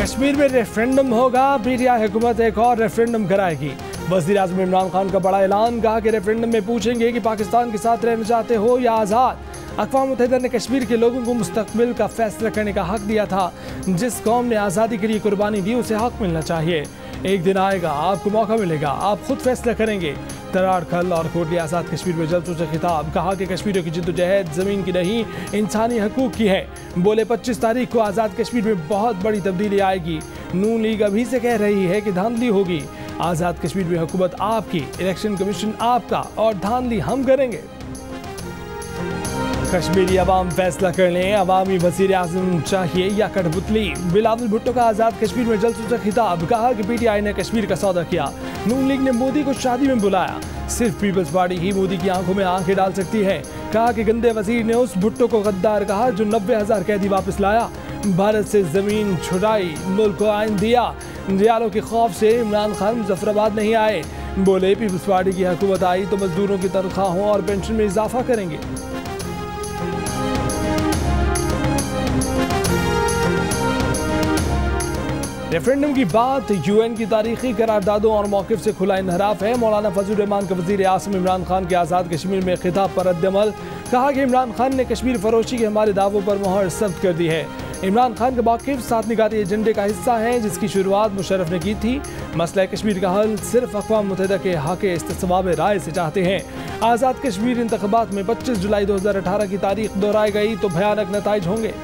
कश्मीर में रेफरेंडम होगा, पीटीआई हुकूमत एक और रेफरेंडम कराएगी। वज़ीर आज़म इमरान खान का बड़ा ऐलान, कहा कि रेफरेंडम में पूछेंगे कि पाकिस्तान के साथ रहना चाहते हो या आज़ाद। अक़वाम मुत्तहिदा ने कश्मीर के लोगों को मुस्तक़बिल का फैसला करने का हक दिया था। जिस कौम ने आज़ादी के लिए कुर्बानी दी उसे हक मिलना चाहिए। एक दिन आएगा, आपको मौका मिलेगा, आप खुद फैसला करेंगे। तराड़ खल और कोटली आज़ाद कश्मीर में जलसों से खिताब, कहा कि कश्मीरियों की जिद्दोजहद ज़मीन की नहीं इंसानी हकूक़ की है। बोले 25 तारीख को आज़ाद कश्मीर में बहुत बड़ी तब्दीली आएगी। नून लीग अभी से कह रही है कि धांधली होगी। आज़ाद कश्मीर में हुकूमत आपकी, इलेक्शन कमीशन आपका और धांधली हम करेंगे। कश्मीरी अवाम फैसला कर लें, अवामी वज़ीर आज़म चाहिए या कठपुतली। बिलावल भुट्टो का आज़ाद कश्मीर में जलसों से खिताब, कहा कि पीटीआई ने कश्मीर का सौदा किया। नून लीग ने मोदी को शादी में बुलाया। सिर्फ पीपल्स पार्टी ही मोदी की आंखों में आंखें डाल सकती है। कहा कि गंदे वज़ीर ने उस भुट्टो को गद्दार कहा जो 90,000 कैदी वापस लाया। भारत से ज़मीन छुड़ाई, मुल्क को आइन दिया। रियालों के खौफ से इमरान खान मुजफ्फराबाद नहीं आए। बोले पीपल्स पार्टी की हुकूमत आई तो मजदूरों की तनख्वाहों और पेंशन में इजाफा करेंगे। रेफरेंडम की बात यूएन की तारीखी करारदादों और मौक़िफ़ से खुला इन्हराफ है। मौलाना फजल रहमान का वज़ीर आज़म इमरान खान के आज़ाद कश्मीर में खिताब पर रद्द-ए-अमल, कहा कि इमरान खान ने कश्मीर फरोशी के हमारे दावों पर मोहर सख्त कर दी है। इमरान खान का मौक़िफ़ 7 निगाती एजेंडे का हिस्सा है जिसकी शुरुआत मुशर्रफ ने की थी। मसला कश्मीर का हल सिर्फ अक़वाम मुत्तहिदा के हक़ इस्तिस्वाब राय से चाहते हैं। आज़ाद कश्मीर इंतख़ाबात में 25 जुलाई 2018 की तारीख दोहराई गई तो भयानक नताइज होंगे।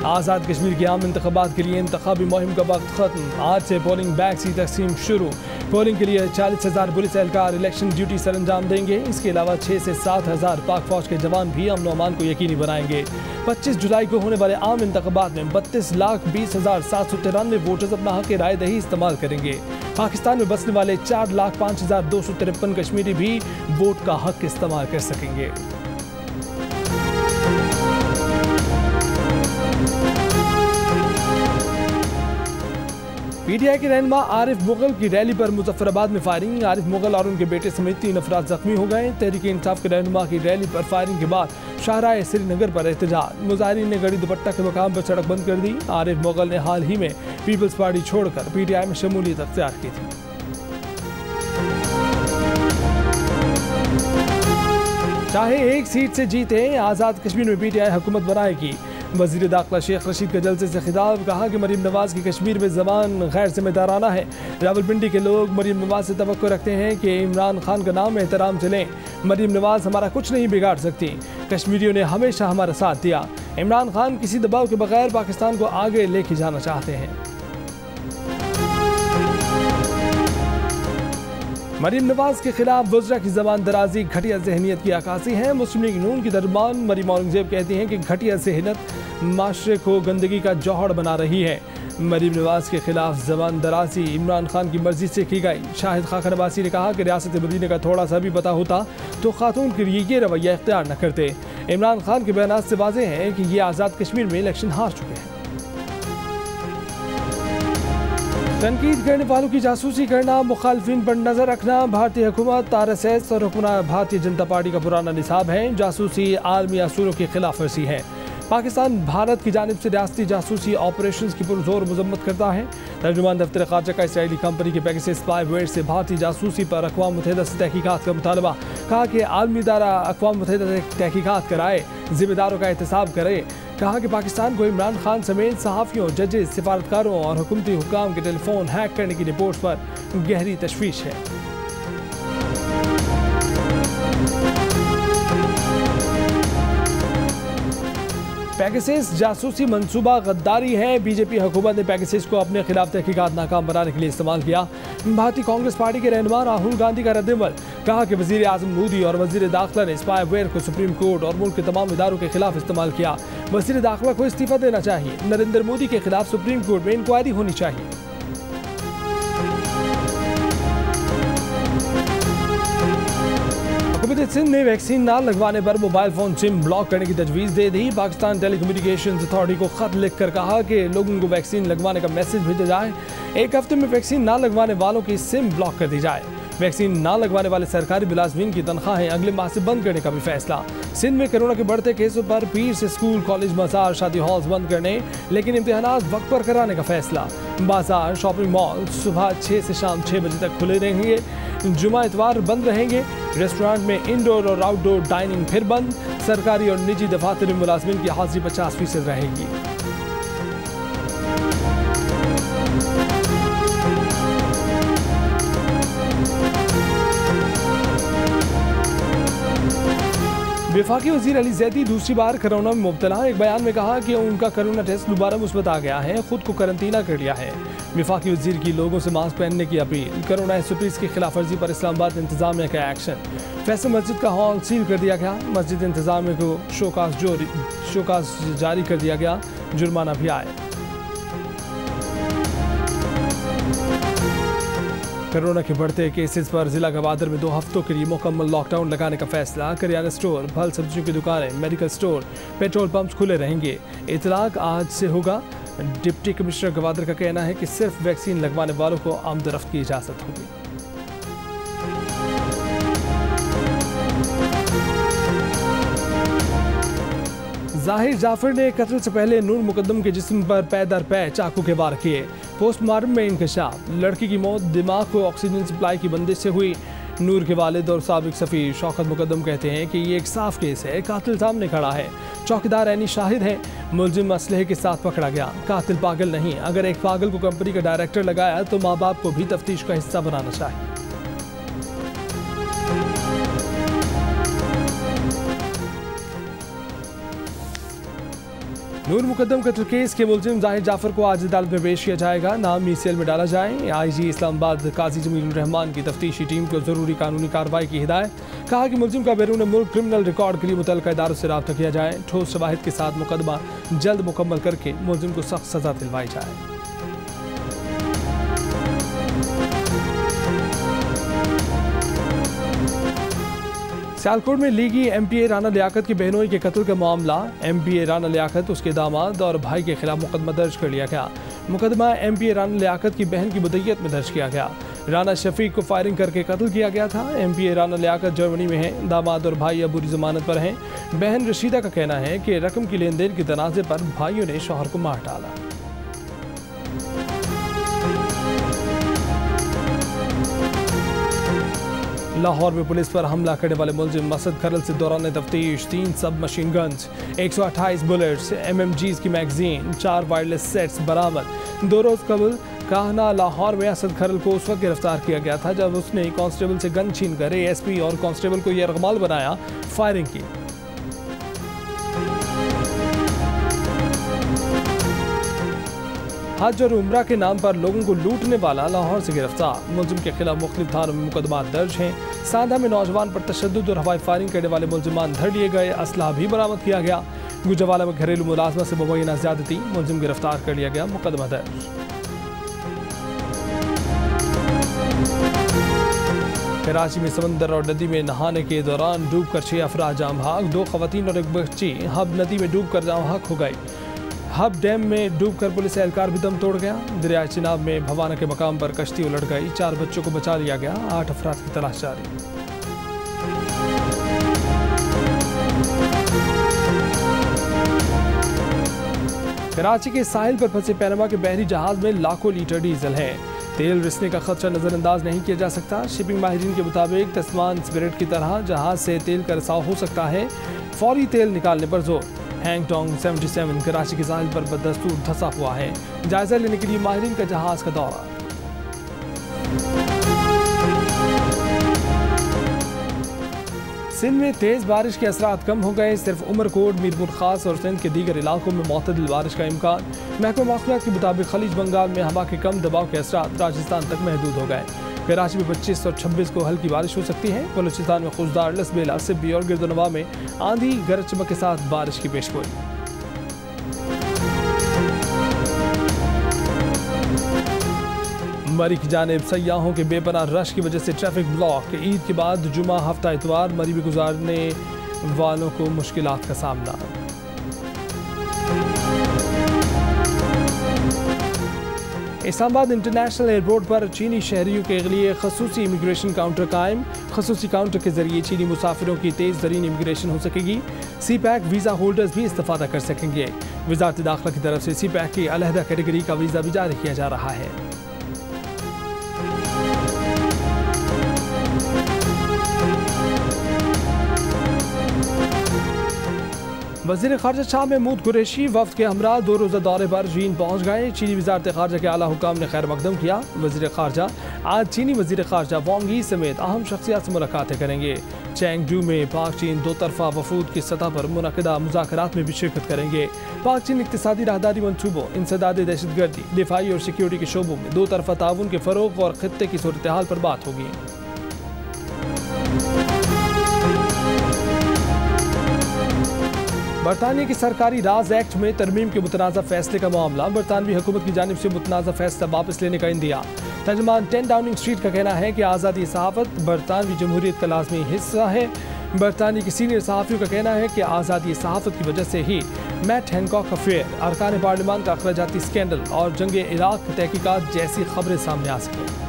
आज़ाद कश्मीर के आम इंतख़ाबात के लिए इंतख़ाबी मुहिम का वक्त ख़त्म। आज से पोलिंग बैग्स की तकसीम शुरू। पोलिंग के लिए 40,000 पुलिस एहलकार इलेक्शन ड्यूटी सर अंजाम देंगे। इसके अलावा 6 से 7,000 पाक फौज के जवान भी अमन अमान को यकीनी बनाएंगे। 25 जुलाई को होने वाले आम इंतख़ाबात में 32,20,793 वोटर्स अपना हक़ राय दही इस्तेमाल करेंगे। पाकिस्तान में बसने वाले 4,05,253 कश्मीरी भी वोट का हक़ इस्तेमाल कर सकेंगे। पीटीआई के रहनुमा आरिफ मुगल की रैली पर मुजफ्फराबाद में फायरिंग। आरिफ मुगल और उनके बेटे समेत 3 अफराद जख्मी हो गए। तहरीक इंसाफ के रहनुमा की रैली पर फायरिंग के बाद शाहराह श्रीनगर पर एहतजाज। मुजाहिरीन ने गड़ी दुपट्टा के मकाम पर सड़क बंद कर दी। आरिफ मुगल ने हाल ही में पीपल्स पार्टी छोड़कर पीटीआई में शमूलियत अख्तियार की थी। चाहे एक सीट से जीते, आज़ाद कश्मीर में पीटीआई हुकूमत बनाएगी। वज़ीर दाखिला शेख रशीद का जलसे से खिताब, कहा कि मरीम नवाज़ की कश्मीर में ज़बान गैर जिम्मेदाराना है। रावलपिंडी के लोग मरीम नवाज़ से तवक्को रखते हैं कि इमरान खान का नाम एहतराम से लें। मरीम नवाज़ हमारा कुछ नहीं बिगाड़ सकती। कश्मीरियों ने हमेशा हमारा साथ दिया। इमरान खान किसी दबाव के बगैर पाकिस्तान को आगे लेके जाना चाहते हैं। मरीम नवाज़ के खिलाफ वज़रा की ज़बान दराजी घटिया जहनीत की अक्कासी है। मुस्लिम लीग नून की दरबान मरीम औरंगज़ेब कहती हैं कि घटिया जहनीत माशरे को गंदगी का जौहर बना रही है। मरीम नवाज़ के खिलाफ ज़बान दराजी इमरान खान की मर्जी से की गई। शाहिद खान अब्बासी ने कहा कि रियासत मदीना का थोड़ा सा भी पता होता तो खातून के लिए ये रवैया इख्तियार न करते। इमरान खान के बयानात से वाज़ेह है कि ये आज़ाद कश्मीर में इलेक्शन हार चुके हैं। तनकीद करने वालों की जासूसी करना, मुखालफिन पर नजर रखना भारतीय हुकूमत, RSS और हुक्मरान भारतीय जनता पार्टी का पुराना निसाब है। जासूसी आलमी असूलों की खिलाफ वर्जी है। पाकिस्तान भारत की जानिब से रियासती जासूसी ऑपरेशन की पुरजोर मजम्मत करता है। तर्जुमान दफ्तर खारजा का इसराइली कंपनी के पेगासस स्पाईवेयर से भारतीय जासूसी पर अक़वाम मुत्तहिदा से तहकीकात का मुतालबा। कहा कि आलमी इदारा अक़वाम मुत्तहिदा से तहकीकात कराए, जिम्मेदारों का एहतसाब करे। कहा कि पाकिस्तान को इमरान खान समेत सहाफ़ियों, जजेस, सिफारतकारों और हुकूमती हुक्काम के टेलीफोन हैक करने की रिपोर्ट पर गहरी तशवीश है। पेगासस जासूसी मंसूबा गद्दारी है। बीजेपी हुकूमत ने पेगासस को अपने खिलाफ तहकीकात नाकाम बनाने के लिए इस्तेमाल किया। भारतीय कांग्रेस पार्टी के रहनुमा राहुल गांधी का रद्द-ए-अमल। कहा कि वज़ीर आज़म मोदी और वज़ीर दाखिला ने स्पाईवेयर को सुप्रीम कोर्ट और मुल्क के तमाम इदारों के खिलाफ इस्तेमाल किया। वज़ीर दाखिला को इस्तीफा देना चाहिए। नरेंद्र मोदी के खिलाफ सुप्रीम कोर्ट में इंक्वायरी होनी चाहिए। हुकूमत सिंध ने वैक्सीन ना लगवाने पर मोबाइल फ़ोन सिम ब्लॉक करने की तजवीज़ दे दी। पाकिस्तान टेलीकम्युनिकेशन अथॉरिटी को ख़त लिख कर कहा कि लोगों को वैक्सीन लगवाने का मैसेज भेजा जाए। 1 हफ्ते में वैक्सीन ना लगवाने वालों की सिम ब्लॉक कर दी जाए। वैक्सीन ना लगवाने वाले सरकारी मुलाजमीन की तनख्वाहें अगले माह से बंद करने का भी फैसला। सिंध में कोरोना के बढ़ते केसों पर पीर से स्कूल, कॉलेज, बाजार, शादी हॉल्स बंद करने लेकिन इम्तिहानात वक्त पर कराने का फैसला। बाजार, शॉपिंग मॉल सुबह 6 से शाम 6 बजे तक खुले रहेंगे। जुमा इतवार बंद रहेंगे। रेस्टोरेंट में इंडोर और आउटडोर डाइनिंग फिर बंद। सरकारी और निजी दफातर में मुलाजमीन की हाजिरी 50% रहेगी। वफाकी वज़ीर अली ज़ैदी दूसरी बार कोरोना में मुब्तला। एक बयान में कहा कि उनका कोरोना टेस्ट दोबारा मुस्बत आ गया है, खुद को करंतना कर लिया है। वफाकी वज़ीर की लोगों से मास्क पहनने की अपील। कोरोना SOPs की खिलाफ वर्जी पर इस्लामाबाद इंतजामिया का एक्शन। फैसल मस्जिद का हॉल सील कर दिया गया। मस्जिद इंतजामिया को शोकास जारी कर दिया गया। जुर्माना भी आए। कोरोना के बढ़ते केसेस पर जिला गवादर में 2 हफ्तों के लिए मुकम्मल लॉकडाउन लगाने का फैसला। करियाना स्टोर, फल सब्जियों की दुकानें, मेडिकल स्टोर, पेट्रोल पंप्स खुले रहेंगे। इतलाक आज से होगा। डिप्टी कमिश्नर गवादर का कहना है कि सिर्फ वैक्सीन लगवाने वालों को आमदरफ्त की इजाज़त होगी। जाहिर जाफर ने कत्ल से पहले नूर मुकद्दम के जिस्म पर पै दर पै चाकू के वार किए। पोस्टमार्टम में इंकशाफ। लड़की की मौत दिमाग को ऑक्सीजन सप्लाई की बंदिश से हुई। नूर के वालिद और साबिक सफ़ीर शौकत मुकद्दम कहते हैं कि ये एक साफ केस है। कातिल सामने खड़ा है। चौकीदार ऐनी शाहिद है। मुलजिम असलहे के साथ पकड़ा गया। कातिल पागल नहीं। अगर एक पागल को कंपनी का डायरेक्टर लगाया तो माँ बाप को भी तफ्तीश का हिस्सा बनाना चाहिए। नूर मुकद्दम कत्ल केस के मुलजिम जाहिर जाफर को आज अदालत में पेश किया जाएगा। नाम ECL में डाला जाए। IG इस्लामाबाद काजी जमील रहमान की तफ्तीशी टीम को जरूरी कानूनी कार्रवाई की हिदायत। कहा कि मुलजिम का बैरून मुल्क क्रिमिनल रिकॉर्ड के लिए मुतल्लिका इदारों से राब्ता किया जाए। ठोस शवाहिद के साथ मुकदमा जल्द मुकम्मल करके मुलजिम को सख्त सजा दिलवाई जाए। सियालकोट में लीगी MPA राना लियाकत की बहनोई के कत्ल का मामला। MPA राना लियाकत, उसके दामाद और भाई के खिलाफ मुकदमा दर्ज कर लिया गया। मुकदमा MPA राना लियाकत की बहन की मुद्दईयत में दर्ज किया गया। राना शफीक को फायरिंग करके कत्ल किया गया था। MPA राना लियाकत जर्मनी में है। दामाद और भाई अबूरी जमानत पर हैं। बहन रशीदा का कहना है कि रकम की लेन देन के तनाज़े पर भाइयों ने शौहर को मार डाला। लाहौर में पुलिस पर हमला करने वाले मुलजिम मसद खरल से दौरान तफ्तीश 3 सब मशीन गन्स, 128 बुलेट्स, MMGs की मैगजीन, 4 वायरलेस सेट्स बरामद। 2 रोज कबल काहना लाहौर में असद खरल को उस वक्त गिरफ्तार किया गया था जब उसने कांस्टेबल से गन छीन कर ASP और कांस्टेबल को यरगमाल बनाया, फायरिंग की। हज और उम्रा के नाम पर लोगों को लूटने वाला लाहौर से गिरफ्तार। मुलजिम के खिलाफ मुख्तलिफ थानों में मुकदमा दर्ज हैं। सांधा में नौजवान पर तशद्दुद और हवाई फायरिंग करने वाले मुलजिमान धर लिए गए। असलहा भी बरामद किया गया। गुजरावाला में घरेलू मुलाजमत से मुबैना ज्यादती, मुलजिम गिरफ्तार कर लिया गया, मुकदमा दर्ज। कराची में समंदर और नदी में नहाने के दौरान डूबकर 6 अफराद जाम भाग। 2 खवातीन और एक बच्ची हब नदी में डूबकर जाम भाग हो गई। हब डैम में डूबकर पुलिस एहलकार भी दम तोड़ गया। दरिया चिनाब में भवाना के मकाम पर कश्ती उलट गई। 4 बच्चों को बचा लिया गया। 8 अफराद की तलाश जारी। कराची के साहिल पर फंसे पैनमा के बहरी जहाज में लाखों लीटर डीजल है। तेल रिसने का खदशा नजरअंदाज नहीं किया जा सकता। शिपिंग माहिरीन के मुताबिक तस्मान स्पिरिट की तरह जहाज से तेल का रिसाव हो सकता है। फौरी तेल निकालने पर जोर। हैंगटोंग 77 कराची के साहिल पर बदस्तूर धंसा हुआ है। जायजा लेने के लिए माहिरीन का जहाज का दौरा। सिंध में तेज बारिश के असरात कम हो गए। सिर्फ उमरकोट, मीरपुर खास और सिंध के दीगर इलाकों में मुतदिल बारिश का इम्कान। महकमा मौसमियात के मुताबिक खलीज बंगाल में हवा के कम दबाव के असरात राजस्थान तक महदूद हो गए। कराची में 25 और 26 को हल्की बारिश हो सकती है। बलूचिस्तान में खुशदार, लसबेला, सिब्बी और गिरदनवा में आंधी गरज चमक के साथ बारिश की पेशगोई। मरी की जानिब सयाहों के बेपनाह रश की वजह से ट्रैफिक ब्लॉक। ईद के बाद जुमा हफ्ता इतवार मरी में गुजारने वालों को मुश्किलात का सामना। इस्लामाबाद इंटरनेशनल एयरपोर्ट पर चीनी शहरियों के लिए खसूसी इमिग्रेशन काउंटर कायम। खसूसी काउंटर के जरिए चीनी मुसाफिरों की तेज़ तरीन इमिग्रेशन हो सकेगी। सी पैक वीज़ा होल्डर्स भी इस्तेफादा कर सकेंगे। वजारत दाखिला की तरफ से सी पैक की अलहदा कैटेगरी का वीज़ा भी जारी किया जा रहा है। वज़ीर ख़ारजा शाह महमूद कुरैशी वफ़द के हमरा 2 रोज़ा दौरे पर चीन पहुँच गए। चीनी वज़ारत ख़ारजा के आला हुकाम ने खैर मकदम किया। वज़ीर ख़ारजा आज चीनी वज़ीर ख़ारजा वांग यी समेत अहम शख्सियात से मुलाकातें करेंगे। चैंगडू में पाक चीन 2 तरफ़ा वफूद की सतह पर मुनक़दा मुज़ाकरात में भी शिरकत करेंगे। पाक चीन इक़्तिसादी राहदारी मनसूबों, इंसदाद दहशतगर्दी, दिफाई और सिक्योरिटी के शोबों में 2 तरफ़ा ताउन के फ़रोग़ और ख़ित्ते की सूरत हाल पर बात होगी। बरतानिया के सरकारी राज एक्ट में तरमीम के मुतनाज़ा फैसले का मामला। बरतानवी हुकूमत की जानिब से मुतनाज़ा फैसला वापस लेने का इंदिया। तर्जुमान 10 डाउनिंग स्ट्रीट का कहना है कि आज़ादी सहाफ़त बरतानवी जमहूरियत का लाज़मी हिस्सा है। बरतानिया के सीनियर सहाफ़ियों का कहना है कि आज़ादी सहाफ़त की वजह से ही मैट हैनकॉक अफेयर, अरकान पार्लिमान का अखराजाती स्कैंडल और जंग इराक़ की तहकीकात जैसी खबरें सामने आ सकें।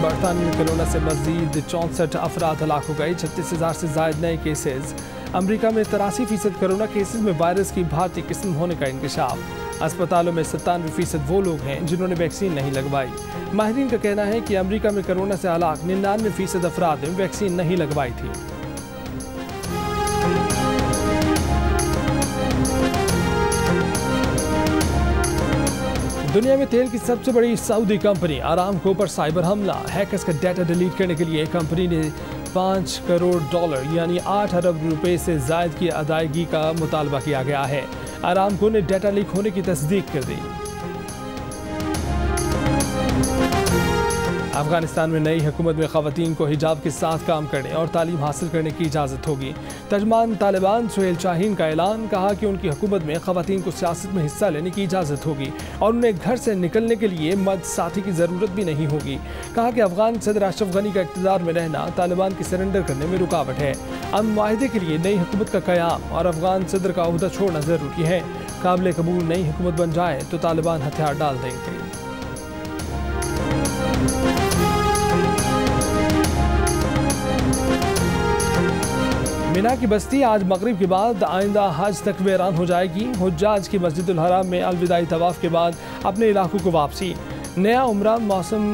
बरतानिया में कोरोना से मजीद 64 अफराद हलाक हो गए। 36,000 से ज़ायद नए केसेज। अमरीका में 83% कोरोना केसेज में वायरस की भारतीय किस्म होने का इंकशाफ। अस्पतालों में 97% वो लोग हैं जिन्होंने वैक्सीन नहीं लगवाई। माहिरीन का कहना है कि अमरीका में कोरोना से हलाक 99% अफराद ने वैक्सीन नहीं लगवाई थी। दुनिया में तेल की सबसे बड़ी सऊदी कंपनी अरामको पर साइबर हमला। हैकर्स का डाटा डिलीट करने के लिए कंपनी ने $5 करोड़ यानी 8 अरब रुपए से जायद की अदायगी का मुतालबा किया गया है। अरामको ने डाटा लीक होने की तस्दीक कर दी। अफगानिस्तान में नई हुकूमत में ख़वातीन को हिजाब के साथ काम करने और तालीम हासिल करने की इजाज़त होगी। तर्जुमान तालिबान सुहेल शाहीन का ऐलान। कहा कि उनकी हुकूमत में ख़वातीन को सियासत में हिस्सा लेने की इजाज़त होगी और उन्हें घर से निकलने के लिए मर्द साथी की ज़रूरत भी नहीं होगी। कहा कि अफगान सदर अशरफ गनी का इक़्तिदार में रहना तालिबान के सरेंडर करने में रुकावट है। अमन मुआहिदे के लिए नई हुकूमत का क़याम और अफगान सदर का ओहदा छोड़ना ज़रूरी है। काबिल कबूल नई हुकूमत बन जाए तो तालिबान हथियार डाल देंगे। मिना की बस्ती आज मगरिब के बाद आइंदा हज तक वीरान हो जाएगी। हुज्जाज की मस्जिदुल हराम में अलविदाई तवाफ के बाद अपने इलाकों को वापसी। नया उम्रा मौसम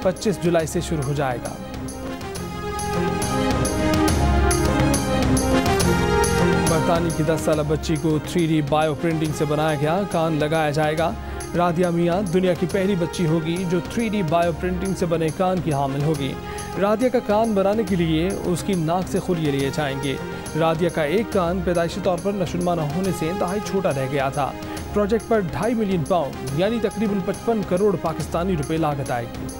25 जुलाई से शुरू हो जाएगा। बरतानिया की 10 साल बच्ची को 3D बायो प्रिंटिंग से बनाया गया कान लगाया जाएगा। रादिया मियाँ दुनिया की पहली बच्ची होगी जो 3D बायो प्रिंटिंग से बने कान की हामिल होगी। रादिया का कान बनाने के लिए उसकी नाक से खुलिये लिए जाएंगे। रादिया का एक कान पैदाइशी तौर पर नशुनमा न होने से इंतहाई छोटा रह गया था। प्रोजेक्ट पर 2.5 मिलियन पाउंड यानी तकरीबन 55 करोड़ पाकिस्तानी रुपए लागत आएगी।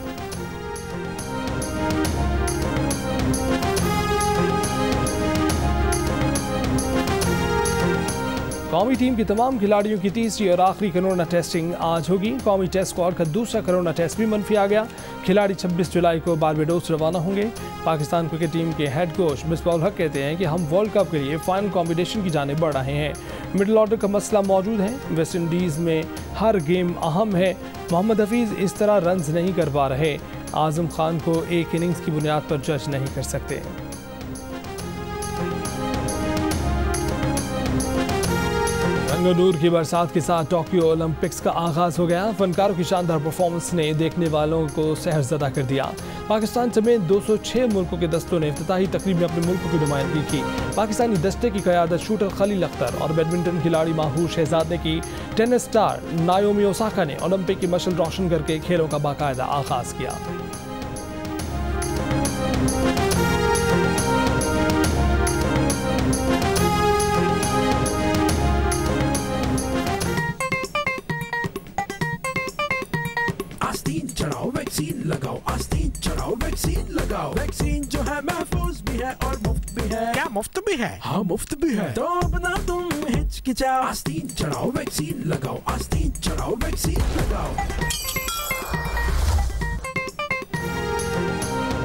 कौमी टीम की तमाम खिलाड़ियों की तीसरी और आखिरी कोरोना टेस्टिंग आज होगी। कौमी टेस्ट स्क्वाड का दूसरा कोरोना टेस्ट भी मनफी आ गया। खिलाड़ी 26 जुलाई को बारबाडोस रवाना होंगे। पाकिस्तान क्रिकेट टीम के हेड कोच मिसबाह-उल हक कहते हैं कि हम वर्ल्ड कप के लिए फाइनल कॉम्पिटिशन की जानिब बढ़ रहे हैं। मिडिल ऑर्डर का मसला मौजूद है। वेस्ट इंडीज़ में हर गेम अहम है। मोहम्मद हफीज़ इस तरह रन्स नहीं कर पा रहे। आज़म खान को एक इनिंग्स की बुनियाद पर जज नहीं कर सकते। रंगनूर की बरसात के साथ टोक्यो ओलंपिक्स का आगाज हो गया। फनकारों की शानदार परफॉर्मेंस ने देखने वालों को सहरज़दा कर दिया। पाकिस्तान समेत 206 मुल्कों के दस्तों ने इफ्तिताही तकरीब में अपने मुल्क की नुमाइंदगी की। पाकिस्तानी दस्ते की क़यादत शूटर खलील अख्तर और बैडमिंटन खिलाड़ी माहूर शहजाद ने की। टेनिस स्टार नाओमी ओसाका ने ओलंपिक की मशाल रोशन करके खेलों का बाकायदा आगाज किया। वैक्सीन लगाओ, आस्तीन चढ़ाओ, वैक्सीन लगाओ। वैक्सीन जो है महफूज भी है और मुफ्त भी है। क्या मुफ्त भी है? हाँ मुफ्त भी है। तो अब ना तुम हिचकिचाओ, आस्तीन चढ़ाओ, वैक्सीन लगाओ, आस्तीन चढ़ाओ, वैक्सीन लगाओ।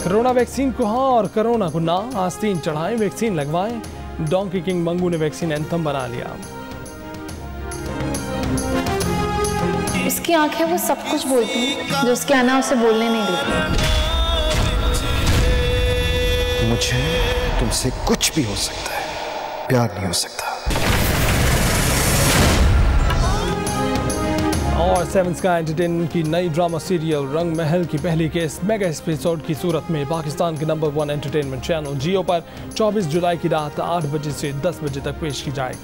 कोरोना वैक्सीन को हाँ और कोरोना को ना। आस्तीन चढ़ाएं, वैक्सीन लगवाएं। डोंकी किंग मंगू ने वैक्सीन एंथम बना लिया। उसकी आंखें वो सब कुछ बोलती हैं जो उसकी आना उसे बोलने नहीं देती। मुझे तुमसे कुछ भी हो सकता है, प्यार नहीं हो सकता। और सेवन स्काई एंटरटेनमेंट की नई ड्रामा सीरियल रंग महल की पहली केस मेगा एपिसोड की सूरत में पाकिस्तान के नंबर 1 एंटरटेनमेंट चैनल जियो पर 24 जुलाई की रात 8 बजे से 10 बजे तक पेश की जाएगी।